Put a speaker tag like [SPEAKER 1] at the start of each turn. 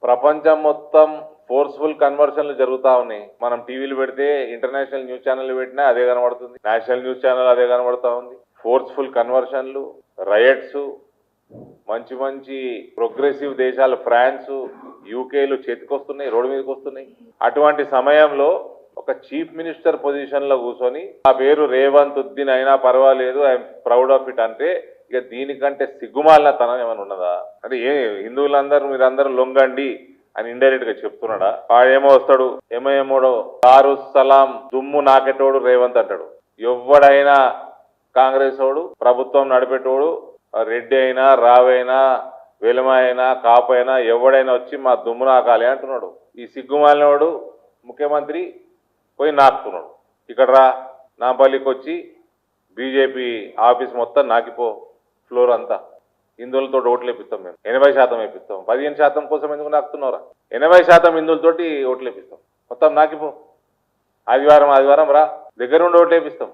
[SPEAKER 1] ప్రపంచం మొత్తం ఫోర్స్ఫుల్ కన్వర్షన్లు జరుగుతా ఉన్నాయి. మనం టీవీలు పెడితే ఇంటర్నేషనల్ న్యూస్ ఛానల్ పెట్టినా అదే కనబడుతుంది, నేషనల్ న్యూస్ ఛానల్ అదే కనబడతా ఉంది. ఫోర్స్ఫుల్ కన్వర్షన్లు, రయట్స్, మంచి మంచి ప్రోగ్రెసివ్ దేశాలు ఫ్రాన్స్, యూకేలు చేతికొస్తున్నాయి, రోడ్డు మీదకి వస్తున్నాయి. అటువంటి సమయంలో ఒక చీఫ్ మినిస్టర్ పొజిషన్ లో కూర్చొని ఆ పేరు రేవంత్ ఉద్దీన్ అయినా పర్వాలేదు, ఐఎమ్ ప్రౌడ్ ఆఫ్ ఇట్ అంటే ఇక దీనికంటే సిగ్గుమాలిన తనం ఏమైనా ఉన్నదా? అంటే హిందువులందరూ మీరందరూ లొంగండి అని ఇండైరెక్ట్ గా చెప్తున్నాడా? ఆడేమో వస్తాడు ఏమోడో దారు సలాం దుమ్ము నాకెటోడు రేవంత్ అంటాడు. ఎవడైనా కాంగ్రెస్ వాడు ప్రభుత్వం నడిపేటోడు రెడ్డి అయినా రావైనా వెలుమ అయినా కాపైనా ఎవడైనా వచ్చి మా దుమ్ము నాకాలి అంటున్నాడు. ఈ సిగ్గుమాలినోడు ముఖ్యమంత్రి పోయి నాకుతున్నాడు. ఇక్కడ రా నాంపల్లికి వచ్చి బీజేపీ ఆఫీస్ మొత్తం నాకిపో, ఫ్లోర్ అంతా హిందువులతో ఓట్లు వేపిస్తాం, మేము 80% వేపిస్తాం. 15% కోసం ఎందుకు నాకుతున్నారా? 80% హిందువులతోటి ఓట్లు వేపిస్తాం, మొత్తం నాకిపో, ఆదివారం రా దగ్గరుండి ఓట్లు వేపిస్తాం.